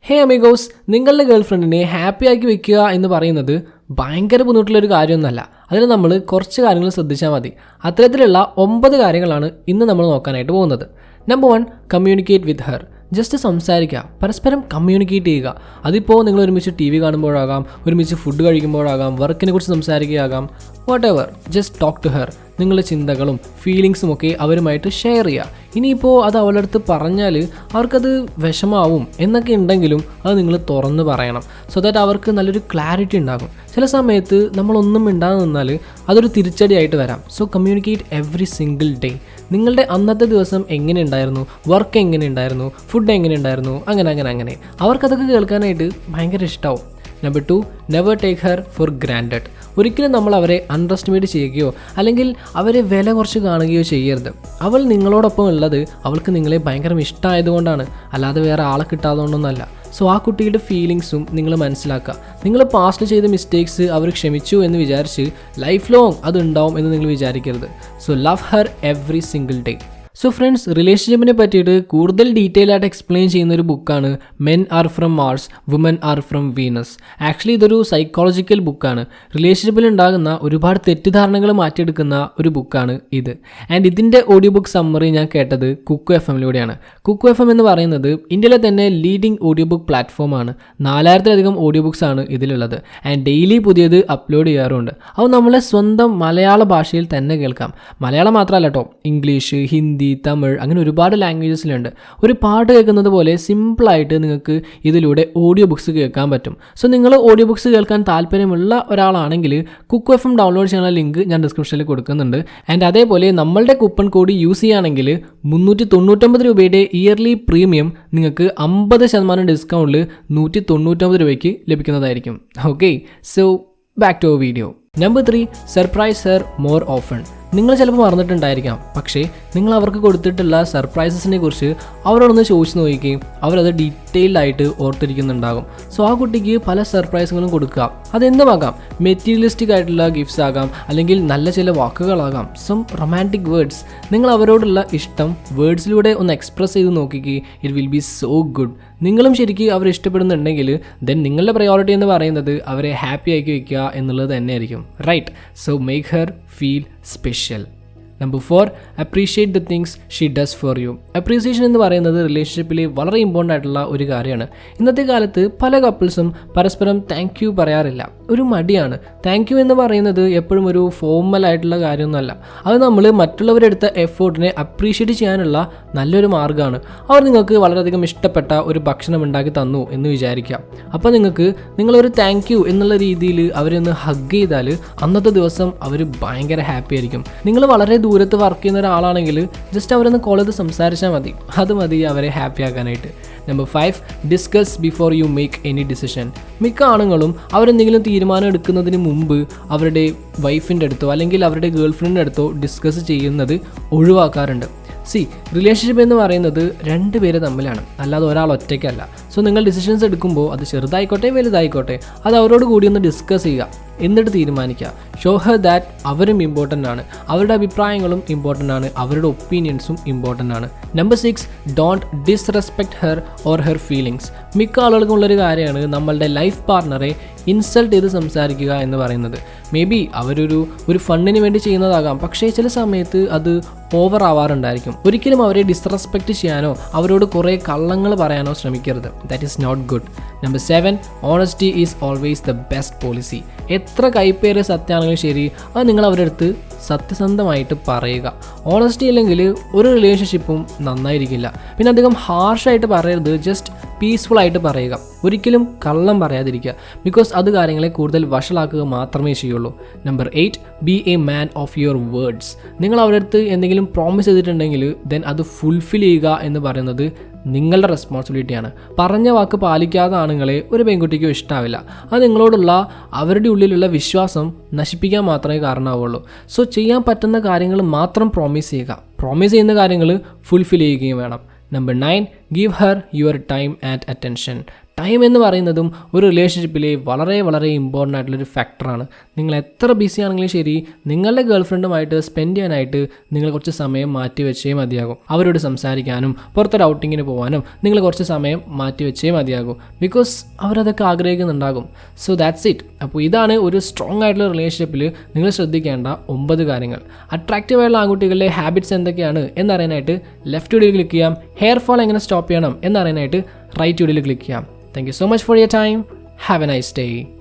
ഹേ amigos, നിങ്ങളുടെ girl ഫ്രണ്ടിനെ happy ആക്കി വെക്കുക എന്ന് പറയുന്നത് ഭയങ്കര ബുദ്ധിമുട്ടുള്ളൊരു കാര്യമൊന്നുമല്ല. അതിന് നമ്മൾ കുറച്ച് കാര്യങ്ങൾ ശ്രദ്ധിച്ചാൽ മതി. അത്തരത്തിലുള്ള 9 കാര്യങ്ങളാണ് ഇന്ന് നമ്മൾ നോക്കാനായിട്ട് പോകുന്നത്. Number 1, communicate with her. Just സംസാരിക്കുക, പരസ്പരം കമ്മ്യൂണിക്കേറ്റ് ചെയ്യുക. അതിപ്പോൾ നിങ്ങൾ ഒരുമിച്ച് TV കാണുമ്പോഴാകാം, ഒരുമിച്ച് ഫുഡ് കഴിക്കുമ്പോഴാകാം, വർക്കിനെ കുറിച്ച് സംസാരിക്കുകയാകാം, whatever. Just talk to her. നിങ്ങളുടെ ചിന്തകളും ഫീലിങ്സും ഒക്കെ അവരുമായിട്ട് ഷെയർ ചെയ്യുക. ഇനിയിപ്പോൾ അത് അവളുടെ അടുത്ത് പറഞ്ഞാൽ അവർക്കത് വിഷമാവും എന്നൊക്കെ ഉണ്ടെങ്കിലും അത് നിങ്ങൾ തുറന്ന് പറയണം. സോ ദാറ്റ് അവർക്ക് നല്ലൊരു ക്ലാരിറ്റി ഉണ്ടാകും. ചില സമയത്ത് നമ്മളൊന്നും മിണ്ടാതെ നിന്നാൽ അതൊരു തിരിച്ചടിയായിട്ട് വരാം. So communicate every single day. നിങ്ങളുടെ അന്നത്തെ ദിവസം എങ്ങനെ ഉണ്ടായിരുന്നു, വർക്ക് എങ്ങനെ ഉണ്ടായിരുന്നു, ഫുഡ് എങ്ങനെ ഉണ്ടായിരുന്നു, അങ്ങനെ അവർക്കതൊക്കെ കേൾക്കാനായിട്ട് ഭയങ്കര ഇഷ്ടമാവും. Number 2, never take her for granted. ഒരിക്കലും നമ്മൾ അവരെ അണ്ടർ എസ്റ്റിമേറ്റ് ചെയ്യുകയോ അല്ലെങ്കിൽ അവരെ വില കുറച്ച് കാണുകയോ ചെയ്യരുത്. അവൾ നിങ്ങളോടൊപ്പം ഉള്ളത് അവൾക്ക് നിങ്ങളെ ഭയങ്കര ഇഷ്ടമായതുകൊണ്ടാണ്, അല്ലാതെ വേറെ ആളെ കിട്ടാത്തതുകൊണ്ടൊന്നല്ല. സോ ആ കുട്ടിയുടെ ഫീലിങ്സും നിങ്ങൾ മനസ്സിലാക്കുക. നിങ്ങൾ പാസ്റ്റ് ചെയ്ത മിസ്റ്റേക്സ് അവർ ക്ഷമിച്ചു എന്ന് വിചാരിച്ച് ലൈഫ് ലോങ് അതുണ്ടാവും എന്ന് നിങ്ങൾ വിചാരിക്കരുത്. So love her every single day. So friends, റിലേഷൻഷിപ്പിനെ പറ്റിയിട്ട് കൂടുതൽ ഡീറ്റെയിൽ ആയിട്ട് എക്സ്പ്ലെയിൻ ചെയ്യുന്ന ഒരു ബുക്കാണ് men are from Mars, women are from Venus. Actually ഇതൊരു സൈക്കോളജിക്കൽ ബുക്കാണ്. റിലേഷൻഷിപ്പിൽ ഉണ്ടാകുന്ന ഒരുപാട് തെറ്റിദ്ധാരണകൾ മാറ്റിയെടുക്കുന്ന ഒരു ബുക്കാണ് ഇത്. ആൻഡ് ഇതിൻ്റെ ഓഡിയോ ബുക്ക് സമ്മറി ഞാൻ കേട്ടത് കുക്കു FM-ലൂടെയാണ്. കുക്കു FM എന്ന് പറയുന്നത് ഇന്ത്യയിലെ തന്നെ ലീഡിംഗ് ഓഡിയോ ബുക്ക് പ്ലാറ്റ്ഫോമാണ്. 4000-ലധികം ഓഡിയോ ബുക്സ് ആണ് ഇതിലുള്ളത്. ആൻഡ് ഡെയിലി പുതിയത് അപ്ലോഡ് ചെയ്യാറുണ്ട്. അത് നമ്മളെ സ്വന്തം മലയാള ഭാഷയിൽ തന്നെ കേൾക്കാം. മലയാളം മാത്രമല്ല കേട്ടോ, ഇംഗ്ലീഷ്, ഹിന്ദി, തമിഴ്, അങ്ങനെ ഒരുപാട് ലാംഗ്വേജസിലുണ്ട്. ഒരു പാട്ട് കേൾക്കുന്നത് പോലെ സിമ്പിളായിട്ട് നിങ്ങൾക്ക് ഇതിലൂടെ ഓഡിയോ ബുക്സ് കേൾക്കാൻ പറ്റും. സോ നിങ്ങൾ ഓഡിയോ ബുക്സ് കേൾക്കാൻ താല്പര്യമുള്ള ഒരാളാണെങ്കിൽ കുക്കു FM ഡൗൺലോഡ് ചെയ്യാനുള്ള ലിങ്ക് ഞാൻ ഡിസ്ക്രിപ്ഷനിൽ കൊടുക്കുന്നുണ്ട്. ആൻഡ് അതേപോലെ നമ്മളുടെ കൂപ്പൺ കോഡ് യൂസ് ചെയ്യുകയാണെങ്കിൽ 399 രൂപയുടെ ഇയർലി പ്രീമിയം നിങ്ങൾക്ക് 50% ഡിസ്കൗണ്ടിൽ 199 രൂപയ്ക്ക് ലഭിക്കുന്നതായിരിക്കും. Okay, so back to our video. Number 3, surprise her more often. നിങ്ങൾ ചിലപ്പോൾ മറന്നിട്ടുണ്ടായിരിക്കാം, പക്ഷേ നിങ്ങൾ അവർക്ക് കൊടുത്തിട്ടുള്ള സർപ്രൈസസിനെ കുറിച്ച് അവരോടൊന്ന് ചോദിച്ചു നോക്കുകയും അവരത് ഡീറ്റെയിൽഡ് ആയിട്ട് ഓർത്തിരിക്കുന്നുണ്ടാകും. സോ ആ കുട്ടിക്ക് പല സർപ്രൈസുകളും കൊടുക്കുക. അതെന്തുമാകാം, മെറ്റീരിയലിസ്റ്റിക് ആയിട്ടുള്ള ഗിഫ്റ്റ്സ് ആകാം, അല്ലെങ്കിൽ നല്ല ചില വാക്കുകളാകാം, സം റൊമാൻറ്റിക് വേർഡ്സ്. നിങ്ങൾ അവരോടുള്ള ഇഷ്ടം വേർഡ്സിലൂടെ ഒന്ന് എക്സ്പ്രസ് ചെയ്ത് നോക്കിക്കുക. It will be so good. നിങ്ങളും ശരിക്കും അവരെ ഇഷ്ടപ്പെടുന്നുണ്ടെങ്കിൽ ദെൻ നിങ്ങളുടെ പ്രയോറിറ്റി എന്ന് പറയുന്നത് അവരെ ഹാപ്പി ആക്കി വയ്ക്കുക എന്നുള്ളത് തന്നെയായിരിക്കും. Right? So make her feel special. Number 4, appreciate the things she does for you. Appreciation എന്ന് പറയുന്നത് റിലേഷൻഷിപ്പിൽ വളരെ ഇമ്പോർട്ടൻ്റ് ആയിട്ടുള്ള ഒരു കാര്യമാണ്. ഇന്നത്തെ കാലത്ത് പല കപ്പിൾസും പരസ്പരം താങ്ക് യു പറയാറില്ല. ഒരു മടിയാണ്. താങ്ക് യു എന്ന് പറയുന്നത് എപ്പോഴും ഒരു ഫോർമൽ ആയിട്ടുള്ള കാര്യമൊന്നുമല്ല. അത് നമ്മൾ മറ്റുള്ളവരെടുത്ത എഫേർട്ടിനെ അപ്രീഷിയേറ്റ് ചെയ്യാനുള്ള നല്ലൊരു മാർഗ്ഗമാണ്. അവർ നിങ്ങൾക്ക് വളരെയധികം ഇഷ്ടപ്പെട്ട ഒരു ഭക്ഷണം ഉണ്ടാക്കി തന്നു എന്ന് വിചാരിക്കാം. അപ്പോൾ നിങ്ങളൊരു താങ്ക് യു എന്നുള്ള രീതിയിൽ അവരെ ഒന്ന് ഹഗ് ചെയ്താൽ അന്നത്തെ ദിവസം അവർ ഭയങ്കര ഹാപ്പി ആയിരിക്കും. നിങ്ങൾ വളരെ ദൂരത്ത് വർക്ക് ചെയ്യുന്ന ഒരാളാണെങ്കിൽ ജസ്റ്റ് അവരൊന്ന് കോൾ ചെയ്ത് സംസാരിച്ചാൽ മതി. അത് മതി അവരെ ഹാപ്പി ആക്കാനായിട്ട്. Number 5, discuss before you make any decision. മിക്ക ആണുങ്ങളും അവരെന്തെങ്കിലും തീരുമാനം എടുക്കുന്നതിന് മുമ്പ് അവരുടെ വൈഫിൻ്റെ അടുത്തോ അല്ലെങ്കിൽ അവരുടെ ഗേൾ ഫ്രണ്ടിൻ്റെ അടുത്തോ ഡിസ്കസ് ചെയ്യുന്നത് ഒഴിവാക്കാറുണ്ട്. റിലേഷൻഷിപ്പ് എന്ന് പറയുന്നത് 2 പേര് തമ്മിലാണ്, അല്ലാതെ ഒരാൾ ഒറ്റയ്ക്കല്ല. സോ നിങ്ങൾ ഡിസിഷൻസ് എടുക്കുമ്പോൾ അത് ചെറുതായിക്കോട്ടെ വലുതായിക്കോട്ടെ അത് അവരോട് കൂടി ഒന്ന് ഡിസ്കസ് ചെയ്യുക, എന്നിട്ട് തീരുമാനിക്കുക. ഷോ ഹർ ദാറ്റ് അവരും ഇമ്പോർട്ടൻ്റ് ആണ്, അവരുടെ അഭിപ്രായങ്ങളും ഇമ്പോർട്ടൻ്റ് ആണ്, അവരുടെ ഒപ്പീനിയൻസും ഇമ്പോർട്ടൻ്റ് ആണ്. Number 6, don't disrespect her or her feelings. മിക്ക ആളുകൾക്കും ഉള്ളൊരു കാര്യമാണ് നമ്മളുടെ ലൈഫ് പാർട്ണറെ ഇൻസൾട്ട് ചെയ്ത് സംസാരിക്കുക എന്ന് പറയുന്നത്. മേ ബി അവരൊരു ഫണ്ടിന് വേണ്ടി ചെയ്യുന്നതാകാം, പക്ഷേ ചില സമയത്ത് അത് ഓവർ ആവാറുണ്ടായിരിക്കും. ഒരിക്കലും അവരെ ഡിസ്റെസ്പെക്റ്റ് ചെയ്യാനോ അവരോട് കുറേ കള്ളങ്ങൾ പറയാനോ ശ്രമിക്കരുത്. That is not good. Number 7, honesty is always the best policy. എത്ര കൈപ്പേറിയ സത്യമാണെങ്കിലും ശരി, അത് നിങ്ങൾ അവരുടെ അടുത്ത് സത്യസന്ധമായിട്ട് പറയുക. ഓണസ്റ്റി അല്ലെങ്കിൽ ഒരു റിലേഷൻഷിപ്പും നന്നായിരിക്കില്ല. പിന്നെ അധികം ഹാർഷായിട്ട് പറയരുത്, ജസ്റ്റ് പീസ്ഫുൾ ആയിട്ട് പറയുക. ഒരിക്കലും കള്ളം പറയാതിരിക്കുക, ബിക്കോസ് അത് കാര്യങ്ങളെ കൂടുതൽ വഷളാക്കുക മാത്രമേ ചെയ്യുള്ളൂ. Number 8, B a man of your words. നിങ്ങൾ അവരുടെ അടുത്ത് എന്തെങ്കിലും പ്രോമിസ് ചെയ്തിട്ടുണ്ടെങ്കിൽ ദെൻ അത് ഫുൾഫിൽ ചെയ്യുക എന്ന് പറയുന്നത് നിങ്ങളുടെ റെസ്പോൺസിബിലിറ്റിയാണ്. പറഞ്ഞ വാക്ക് പാലിക്കാത്ത ആണുങ്ങളെ ഒരു പെൺകുട്ടിക്കും ഇഷ്ടാവില്ല. അത് നിങ്ങളോടുള്ള അവരുടെ ഉള്ളിലുള്ള വിശ്വാസം നശിപ്പിക്കാൻ മാത്രമേ കാരണമാവുള്ളൂ. സോ ചെയ്യാൻ പറ്റുന്ന കാര്യങ്ങൾ മാത്രം പ്രോമിസ് ചെയ്യുക. പ്രോമിസ് ചെയ്യുന്ന കാര്യങ്ങൾ ഫുൾഫിൽ ചെയ്യുകയും വേണം. Number 9, give her your time and attention. Time എന്ന് പറയുന്നതും ഒരു റിലേഷൻഷിപ്പിൽ വളരെ വളരെ ഇമ്പോർട്ടൻ്റ് ആയിട്ടുള്ളൊരു ഫാക്ടറാണ്. നിങ്ങൾ എത്ര ബിസി ആണെങ്കിലും ശരി, നിങ്ങളുടെ ഗേൾ ഫ്രണ്ടുമായിട്ട് സ്പെൻഡ് ചെയ്യാനായിട്ട് നിങ്ങൾ കുറച്ച് സമയം മാറ്റി വെച്ചേ മതിയാകും. അവരോട് സംസാരിക്കാനും പുറത്തൊരു ഔട്ടിങ്ങിന് പോകാനും നിങ്ങൾ കുറച്ച് സമയം മാറ്റി വെച്ചേ മതിയാകും. ബിക്കോസ് അവരതൊക്കെ ആഗ്രഹിക്കുന്നുണ്ടാകും. So that's it. അപ്പോൾ ഇതാണ് ഒരു സ്ട്രോങ് ആയിട്ടുള്ള റിലേഷൻഷിപ്പിൽ നിങ്ങൾ ശ്രദ്ധിക്കേണ്ട 9 കാര്യങ്ങൾ. അട്രാക്റ്റീവ് ആയിട്ടുള്ള ആൺകുട്ടികളുടെ ഹാബിറ്റ്സ് എന്തൊക്കെയാണ് എന്നറിയാനായിട്ട് ലെഫ്റ്റ് വീഡിയോയിൽ ക്ലിക്ക് ചെയ്യാം. ഹെയർ ഫോൾ എങ്ങനെ സ്റ്റോപ്പ് ചെയ്യണം എന്നറിയാനായിട്ട് റൈറ്റ് വീഡിയോയിൽ ക്ലിക്ക് ചെയ്യാം. Thank you so much for your time. Have a nice day.